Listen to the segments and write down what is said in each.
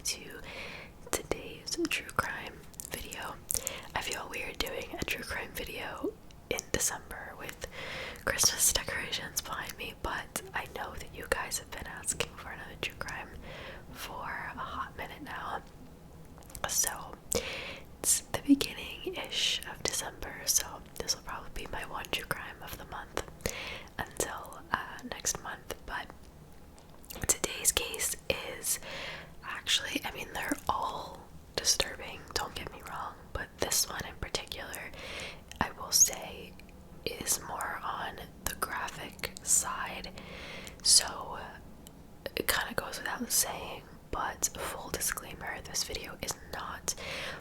to today's true crime video. I feel weird doing a true crime video in December with Christmas decorations behind me, but I know that you guys have been asking for another true crime for a hot minute now. So it's the beginning-ish of December, so this will probably be my one true crime of the month until next month. But today's case is actually, I mean, they're all disturbing, don't get me wrong, but this one in particular, I will say, is more on the graphic side. So it kind of goes without saying, but full disclaimer, this video is not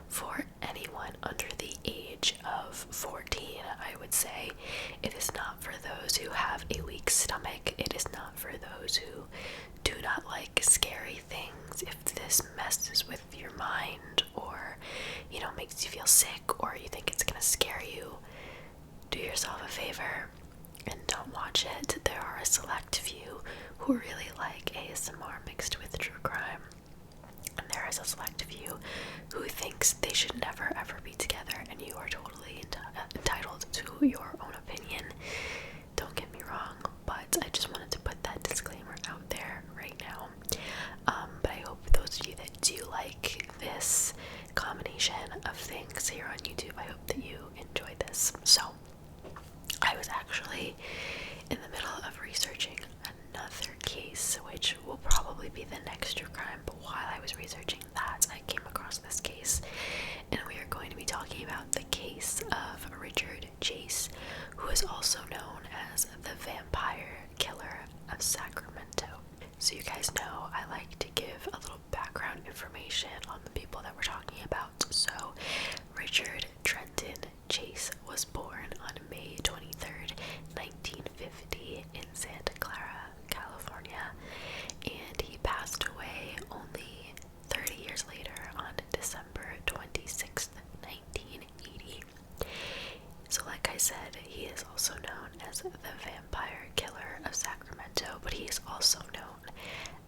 for anyone under the age of 14, I would say. It is not for those who have a weak stomach. It is not for those who do not like scary things. If this messes with your mind, or, you know, makes you feel sick, or you think it's gonna scare you, do yourself a favor and don't watch it. There are a select few who really like ASMR mixed with true crime, and there is a select few who thinks they should never ever be together, and you are totally entitled to your own opinion. Don't get me wrong, but I just wanted to put that disclaimer out there right now. But I hope those of you that do like this combination of things here on YouTube, I hope that you enjoy this. So I was actually in the middle of researching another case, which will probably be the next true crime, but while I was researching that, I came across this case, and we are going to be talking about the case of Richard Chase, who is also known as the vampire killer of Sacramento. So you guys know I like to give a little background information on the people that we're talking about. So Richard Trenton Chase was born on May 23rd, 1950 in Santa Clara, California, and he passed away only 30 years later on December 26th, 1980. So like I said, he is also known as the vampire killer of Sacramento, but he is also known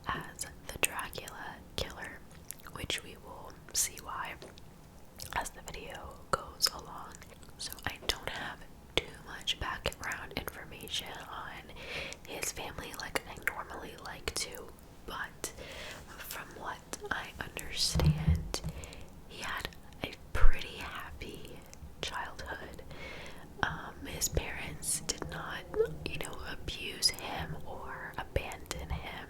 as the Dracula killer, which we will see why as the video goes along. So I don't have too much background information on his family like I normally like to, but from what I understand, he had a pretty happy childhood. His parents did not, abuse him or abandon him.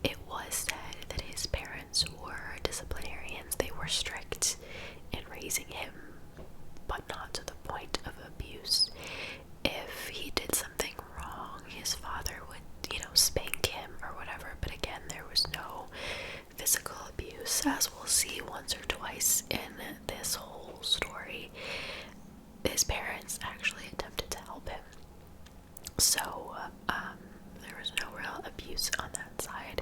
It was said that his parents were disciplinarians. They were strict in raising him, but not to the point of abuse. If he did something wrong, his father would, spank him or whatever, but again, there was no physical abuse, as we'll see once or twice in this whole story. His parents actually attempted to help him, so there was no real abuse on that side,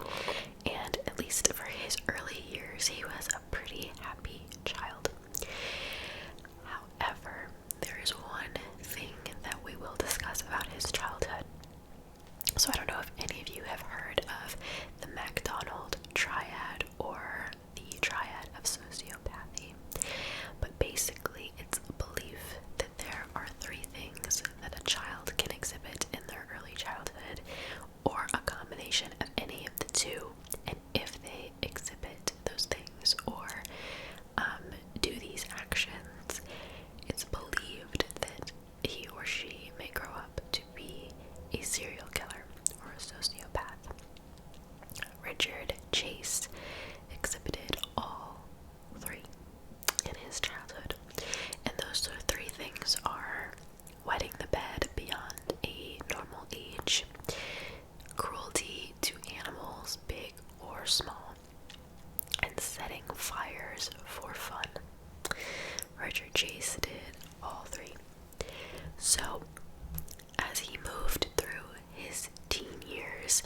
and at least for his early years, he was a pretty happy child. However, there is one thing that we will discuss about his childhood. So I don't know if any of you have heard of the McDonald triad or the triad of sociopathy, but basically it's a belief that there are three things that a child can exhibit in their early childhood, or a combination of any of the two, and if they exhibit those things or do these actions, it's believed that he or she may grow up to be a serial killer or a sociopath. Richard Chase exhibited all three in his childhood, and those three things are wetting the bed beyond a normal age, cruelty to animals, big or small, and setting fires for fun. Richard Chase did all three. So, as he moved through his teen years,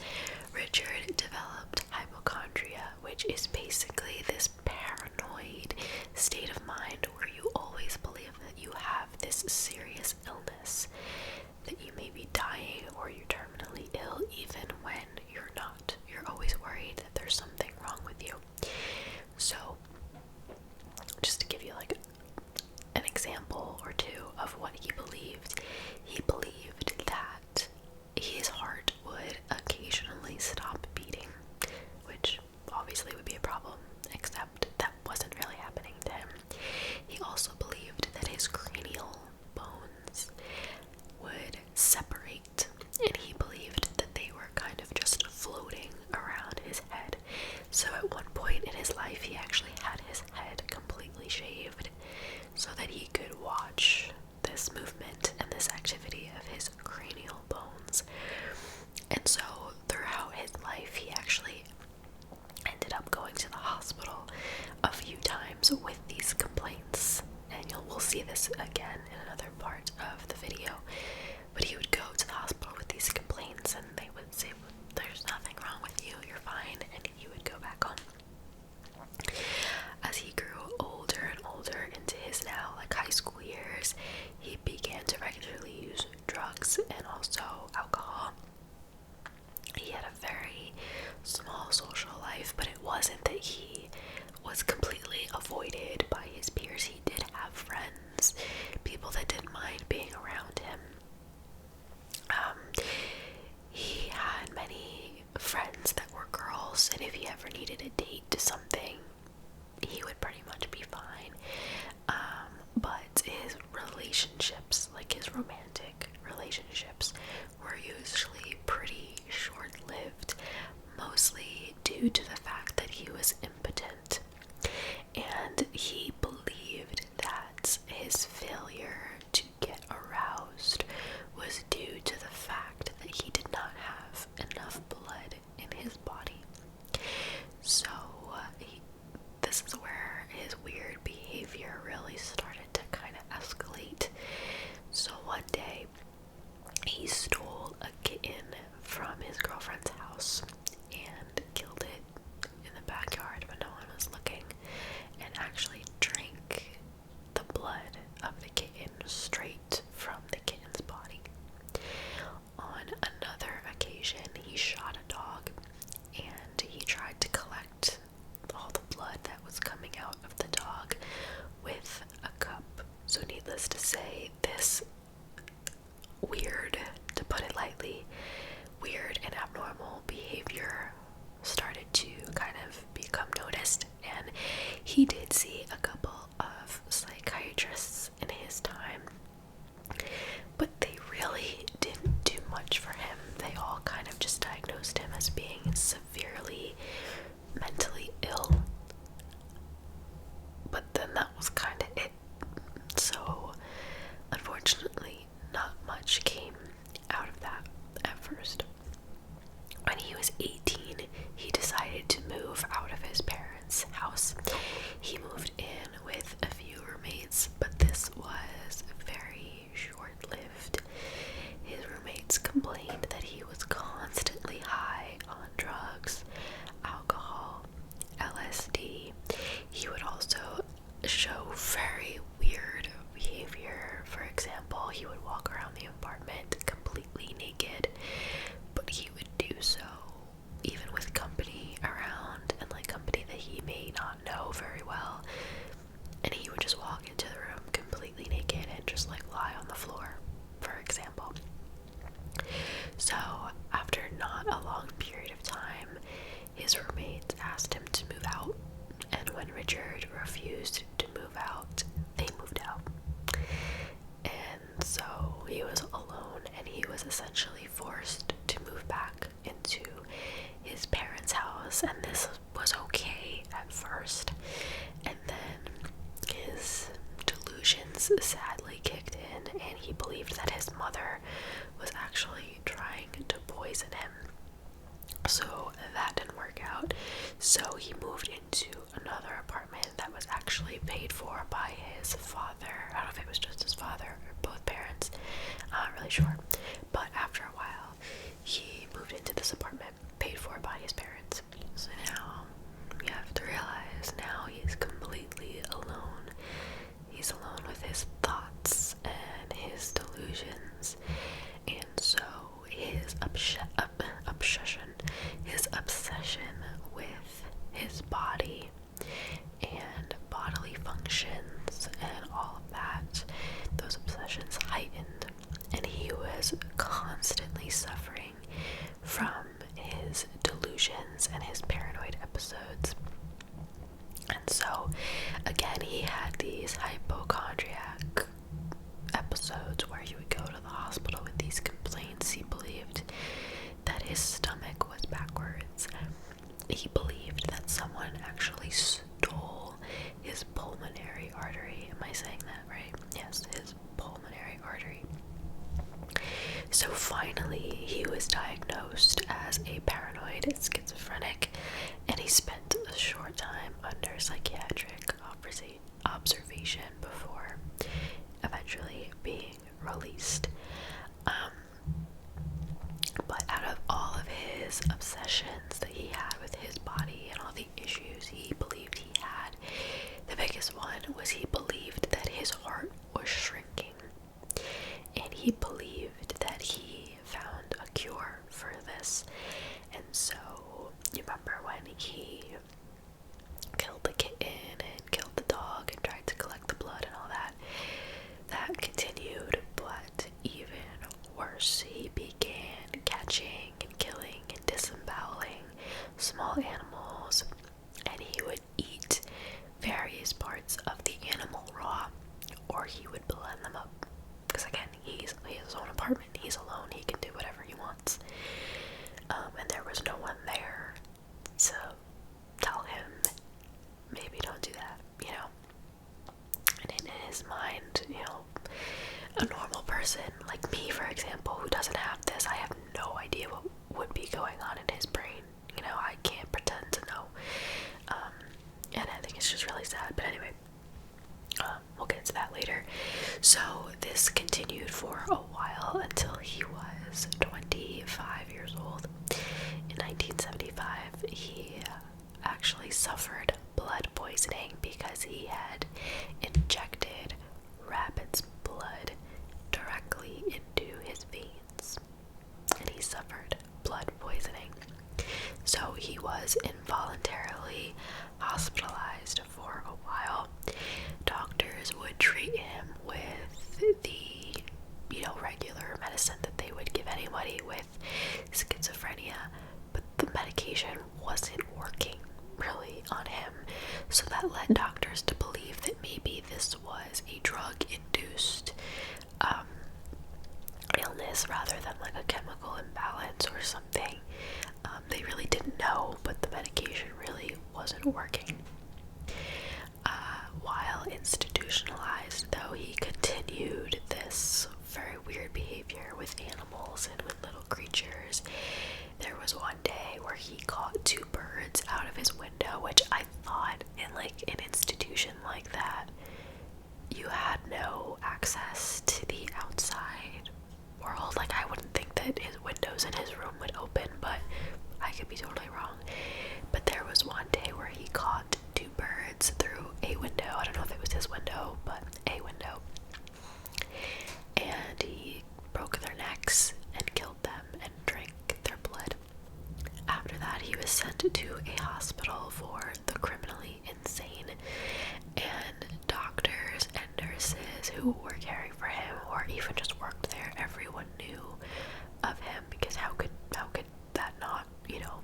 Richard developed hypochondria, which is basically this paranoid state of mind where you always believe that you have this serious illness, that you may be dying or you're terminally ill even when you're not. You're always worried that there's something wrong with you. times with these complaints, and we'll see this again in another part of the video. But he would go to the hospital with these complaints, and they would say, there's nothing wrong with you, you're fine, and he would go back home. As he grew older and older into his now high school years, he began to regularly use drugs and also alcohol. He had a very small social life, but it wasn't that he was completely avoided by his peers. He did have friends, people that didn't mind being around him. He had many friends that were girls, and if he ever needed a date to something, he would pretty much be fine. But his relationships, his romantic relationships, were usually pretty short-lived, mostly due to the fact that he was impotent. And he believed that his failure to get aroused was due to the fact that he did not have enough blood in his body. So this is where his weird behavior really started to kind of escalate. So one day, he stole a kitten from his girlfriend's house and killed it in the backyard when no one was looking, and actually drank the blood of the kitten straight from the kitten's body. On another occasion, he shot a dog, and he tried to collect all the blood that was coming out of the dog with a cup. So needless to say, this weird, to put it lightly, weird and abnormal behavior started to kind of become noticed, and he did see a couple of psychiatrists in his time, but they really didn't do much for him. They all kind of just diagnosed him as being severely mentally ill, but then that was kind of it. So unfortunately, not much came out of that at first. When he was 18, he decided to move out of his parents' house. He moved in with a few roommates, but this was very short-lived. His roommates complained that he was constantly high on drugs, alcohol, LSD. He would also show very weird behavior. For example, he would walk around the apartment completely naked, but he would do so even with company around, and company that he may not know very well, and he would just walk into the room completely naked and just lie on the floor, for example. So after not a long period of time, his roommates asked him to move out, and when Richard refused to move out, they moved out. And so he was alone, and he was essentially forced to move back into his parents' house, and this was okay at first. And then his delusions sadly kicked in, and he believed that his mother was actually trying to poison him. So that didn't work out. So he moved into another apartment that was actually paid for by his father. I don't know if it was just his father or both parents. I'm not really sure. But after a while, he moved into this apartment paid for by his parents. So now you have to realize now he's completely alone. He's alone with his thoughts and his delusions. And so his obsession with his body and bodily functions and all of that, those obsessions heightened, and he was constantly suffering from his delusions and his paranoid episodes. And so again, he had these hypochondriac episodes where he would go to the hospital with these complaints. He believed that his stomach was backwards. He believed that someone actually stole his pulmonary artery. Am I saying that right? Yes, his pulmonary artery. So finally, he was diagnosed as a paranoid schizophrenic, and he spent a short time under psychiatric observation before eventually being released. But out of all of his obsessions that he had with his body and all the issues he believed he had, the biggest one was he believed that his heart was shrinking. And he believed that he found a cure for this. And so, you remember when he killed the kitten and killed the dog and tried to collect the blood and all that? That continued, but even worse, he began catching and killing and disemboweling small animals, and he would eat various parts of the animal raw, or he would blend them up. Because again, he has his own apartment, he's alone, he can do whatever he wants. And there was no one there to tell him, maybe don't do that, you know? And in his mind, you know, a normal person like me, for example, who doesn't have this, I have no idea what would be going on in his brain. You know, I can't pretend to know. And I think it's just really sad. But anyway, we'll get to that later. So this continued for a while until he was 25 years old. In 1975, he actually suffered blood poisoning because he had injected rabbit's blood directly into his veins, and he suffered blood poisoning. So he was involuntarily hospitalized for a while. Doctors would treat him with the, you know, regular medicine that they would give anybody with schizophrenia, but the medication wasn't working really on him. So that led doctors to believe that maybe this was a drug-induced illness rather than like a chemical imbalance or something. They really didn't know, but the medication really wasn't working. While institutionalized, though, he continued this very weird behavior with animals and with little creatures. There was one day where he caught 2 birds out of his window, which I thought in like an institution like that, you had no access to the outside world. Like, I wouldn't think that his windows in his room would open, but I could be totally wrong. But there was one day where he caught 2 birds through a window. I don't know if it was his window, but a window. And he broke their necks and killed them and drank their blood. After that, he was sent to a hospital for the criminally insane, and doctors and nurses who were caring for him or even just worked there, everyone knew of him, because how could that not, you know,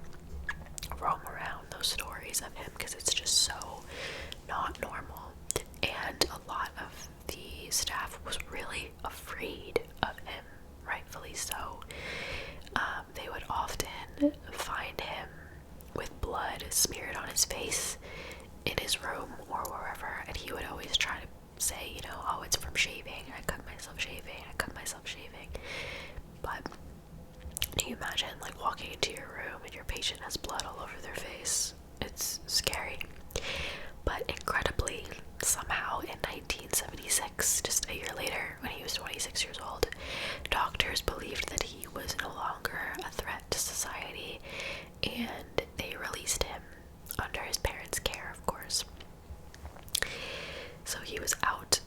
roam around those stories of him, because it's just so not normal. And a lot of the staff was really afraid of him, rightfully so. They would often find him with blood smeared on his face in his room or wherever, and he would always try to say, you know, oh, it's from shaving, I cut myself shaving. But can you imagine like walking into your room and your patient has blood all over their face? It's scary. But incredibly, somehow in 1976, just a year later, when he was 26 years old, doctors believed that he was no longer a threat to society, and they released him under his parents' care, of course. So he was out,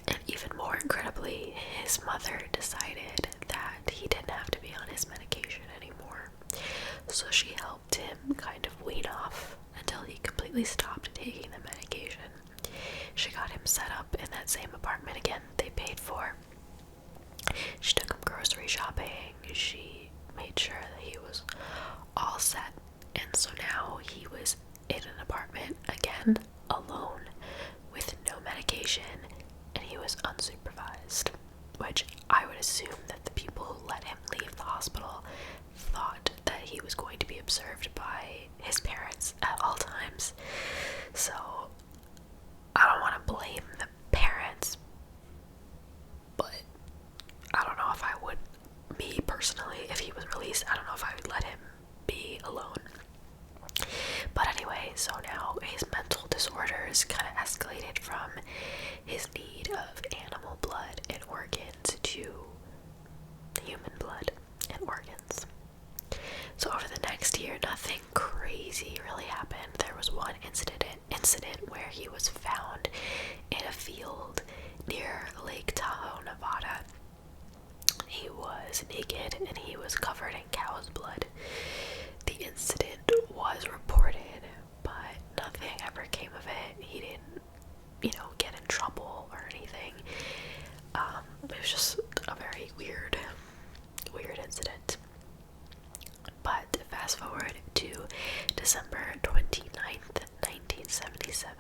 and even more incredibly, his mother decided that he didn't have to be on his medication anymore. So she helped him kind of wean off until he completely stopped taking the medication. She got him set up in that same apartment again they paid for. She took him grocery shopping. She made sure that he was all set. And so now he was in an apartment again, alone, with no medication, and he was unsupervised, which I would assume that the people who let him leave the hospital thought that he was going to be observed by his parents at all times. So I don't want to blame the parents, but I don't know if I would, me personally, if he was released, I don't know if I would let him be alone. But anyway, so now his mental disorders kind of escalated incident where he was found in a field near Lake Tahoe, Nevada. He was naked and he was covered in cow's blood. The incident was reported, but nothing ever came of it. He didn't, get in trouble or anything. It was just a very weird incident. But fast forward to December 29th, 1977,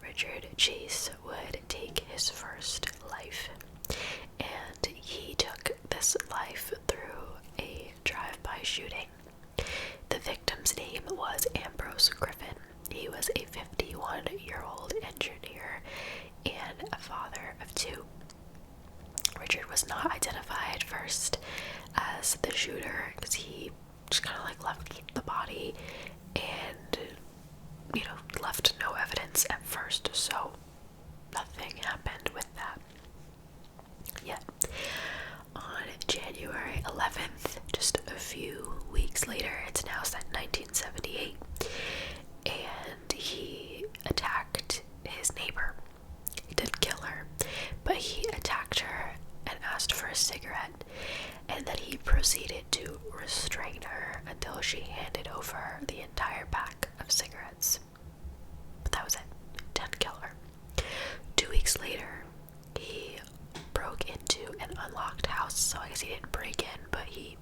Richard Chase would take his first life. And he took this life through a drive-by shooting. The victim's name was Ambrose Griffin. He was a 51-year-old engineer and a father of two. Richard was not identified first as the shooter because he just kind of left the body and, left no evidence at first, so nothing happened with that. Yet, on January 11th, just a few weeks later, it's now set 1978, and he attacked his neighbor. He didn't kill her, but he attacked her and asked for a cigarette, and then he proceeded to restrain her until she handed over the entire pack of cigarettes. But that was it. Didn't kill her. 2 weeks later, he broke into an unlocked house, so I guess he didn't break in, but he,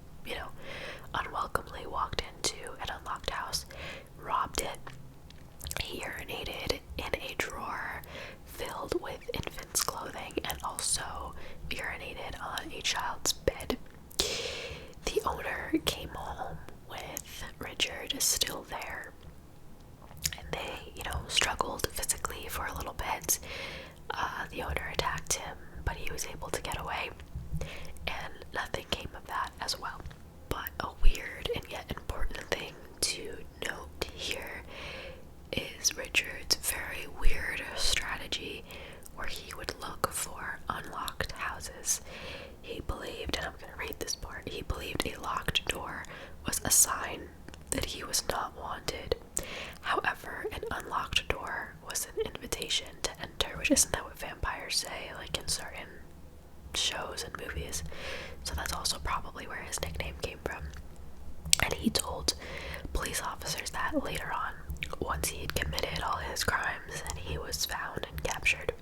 unwelcomely walked into an unlocked house, robbed it. He urinated in a drawer filled with infants' clothing and also urinated on a child's bed. The owner came home with Richard still there, and they, struggled physically for a little bit. The owner attacked him, but he was able to get away, and nothing came of that as well. But a weird and yet important thing to note here is Richard's very weird strategy where he would look for unlocked houses. He believed, and I'm going to read this part, he believed a locked door was a sign that he was not wanted. However, an unlocked door was an invitation to enter, which isn't that what vampires say, in certain shows and movies? So that's also probably where his nickname came from. And he told police officers that later on, once he had committed all his crimes and he was found and captured.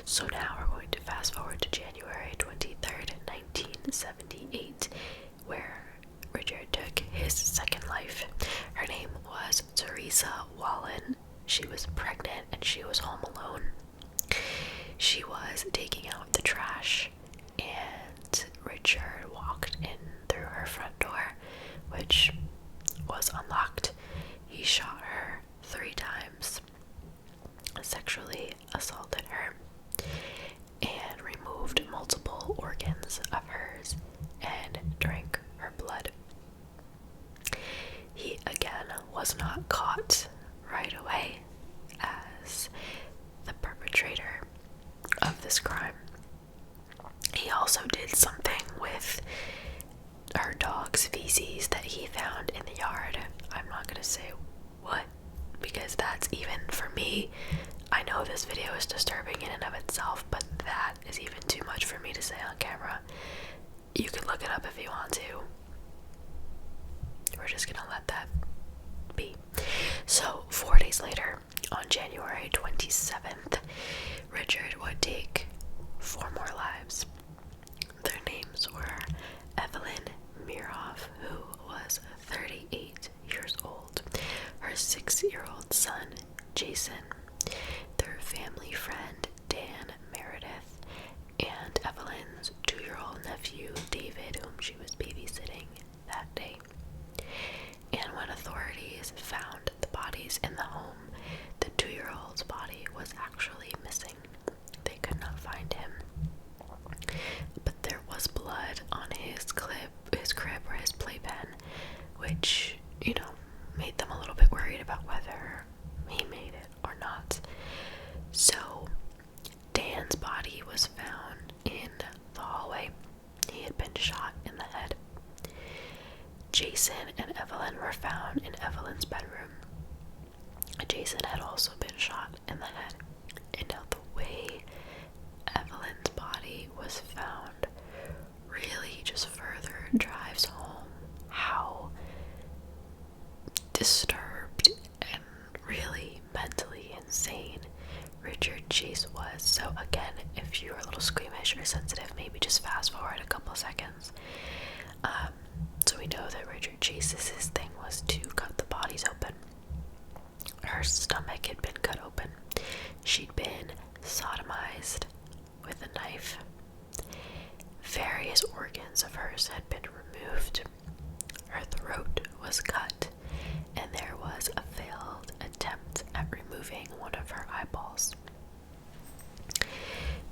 So now we're going to fast forward to January 23rd, 1978, where Richard took his second life. Her name was Teresa Wallen. She was pregnant and she was home alone. She was taking out the trash, and Richard walked in through her front door, which was unlocked. He shot her 3 times, sexually assaulted her, and removed multiple organs of hers and drank her blood. He again was not caught right away as the perpetrator of this crime. He also did something with her dog's feces that he found in the yard. I'm not gonna say what, because that's, even for me, I know this video is disturbing in and of itself, but that is even too much for me to say on camera. You can look it up if you want to. We're just gonna let that be. So 4 days later, on January 27th, Richard would take 4 more lives. Their names were Evelyn Mirov, who was 38 years old, her 6-year-old son, Jason, their family friend, Dan Meredith, and Evelyn's 2-year-old nephew, David, whom she was babysitting that day. And when authorities found the bodies in the home, the 2-year-old's body was actually missing. They could not find him. But there was blood on his crib or his playpen, which, made them a little bit worried about whether he made it or not. So Dan's body was found in the hallway. He had been shot in the head. Jason and Evelyn were found in Evelyn's bedroom. insane Richard Chase was. So again, if you're a little squeamish or sensitive, maybe just fast forward a couple seconds. So we know that Richard Chase's thing was to cut the bodies open. Her stomach had been cut open. She'd been sodomized with a knife. Various organs of hers had been removed. Her throat was cut, and there was a failed attempt at removing one of her eyeballs.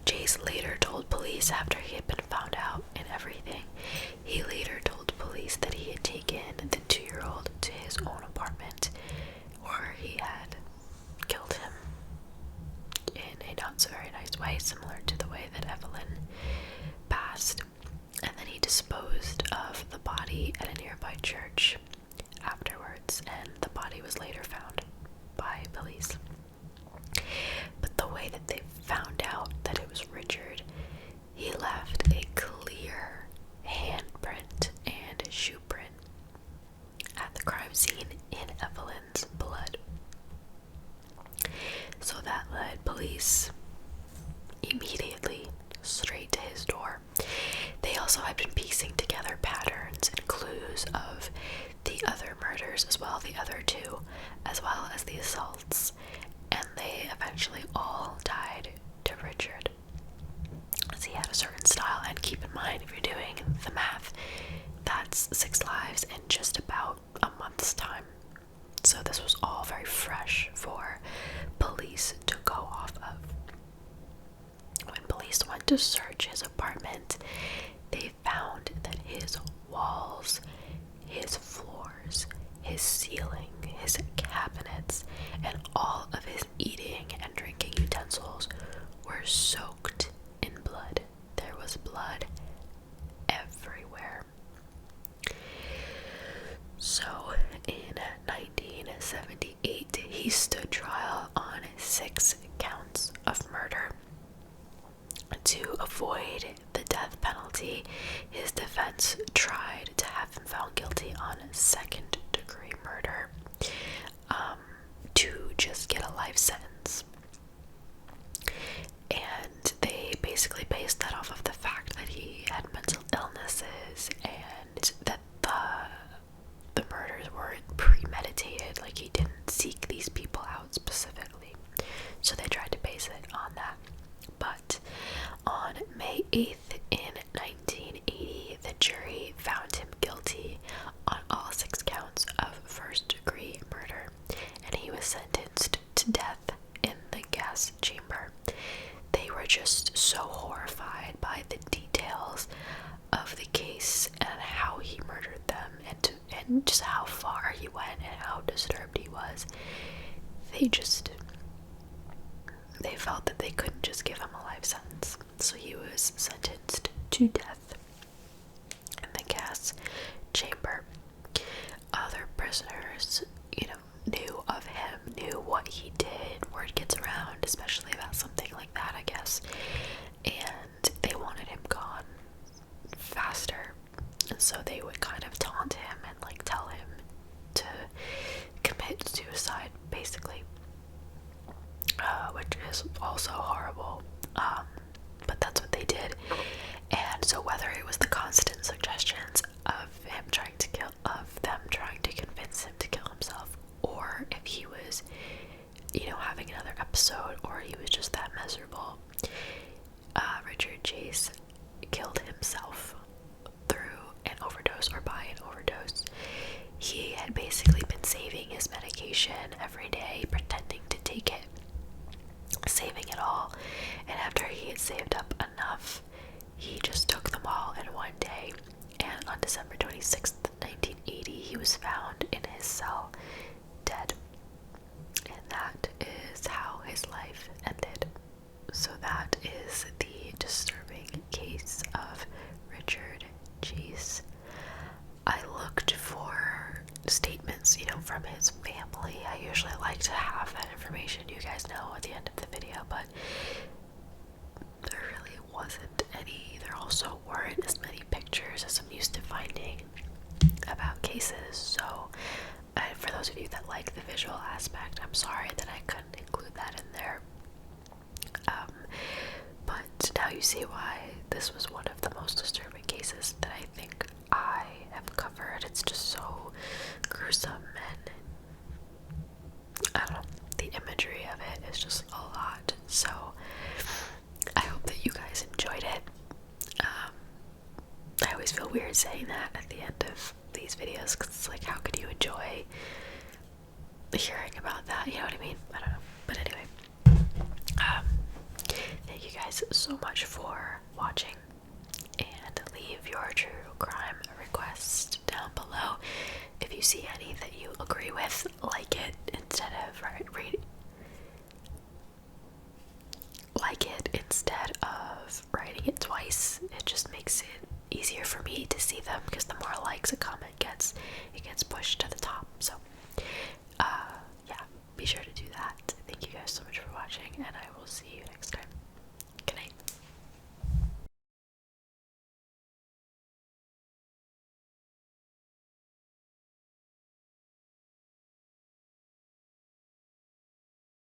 Chase later told police, after he had been found out and everything, he later told police that he had taken the 2-year-old to his own apartment, where he had killed him in a not so very nice way, similar to the way that Evelyn passed. And then he disposed of the body at a nearby church afterwards, and the body was later found by police. But the way that they found out that it was Richard, he left a clear handprint and shoe print at the crime scene in Evelyn's blood. So that led police immediately straight to his door. They also had been piecing together patterns and clues of the other murders as well, the other 2, as well as the assaults, and they eventually all tied to Richard, as he had a certain style. And keep in mind, if you're doing the math, that's 6 lives in just about a month's time. So this was all very fresh for police to go off of. When police went to search his apartment, they found that his walls, his floors, his ceiling, his cabinets, and all of his eating and drinking utensils were soaked in blood. There was blood everywhere. So in 1978, he stood trial on 6 counts of murder. To avoid the death penalty, his defense tried to have him found guilty on 2nd-degree murder, to just get a life sentence. And they basically based that off of the fact that he had mental illnesses and that the murders weren't premeditated, like he didn't seek these people out specifically. So they tried to base it on that. But on May 8th in 1980, the jury found him guilty on all 6 counts of first-degree murder, and he was sentenced to death in the gas chamber. They were just so horrified by the details of the case and how he murdered them, and just how far he went and how disturbed he was. They felt that they couldn't just give him a life sentence, so he was sentenced to death in the gas chamber. Other prisoners, knew of him, knew what he did. Word gets around, especially about something like that, I guess, and they wanted him gone faster, and so they would kind of taunt him and tell him to commit suicide, basically. Which is also horrible, but that's what they did. And so whether it was the constant suggestions of them trying to convince him to kill himself, or if he was, having another episode, or he was just that miserable, Richard Chase killed himself through an overdose or by an overdose. He had basically been saving his medication every day, pretending to take it, saving it all, and after he had saved up enough, he just took them all in one day. And on December 26th, 1980, he was found in his cell, dead. And that is how his life ended. So that is the disturbing case of Richard Chase. I looked for statements, from his family. I usually like to have that information, you guys know, at the end of the video, but there really wasn't any. There also weren't as many pictures as I'm used to finding about cases, so for those of you that like the visual aspect, I'm sorry that I couldn't include that And now you see why this was one of the most disturbing cases that I think I have covered. It's just so gruesome, and I don't know, the imagery of it is just a lot. So I hope that you guys enjoyed it. I always feel weird saying that at the end of these videos, because it's like, how could you enjoy hearing about that? You know what I mean? I don't know. But anyway, thank you guys so much for watching, and leave your true crime request down below. If you see any that you agree with, like it instead of writing it twice. It just makes it easier for me to see them, because the more likes a comment gets, it gets pushed to the top. So yeah, be sure to do that. Thank you guys so much for watching, and I will see you next time.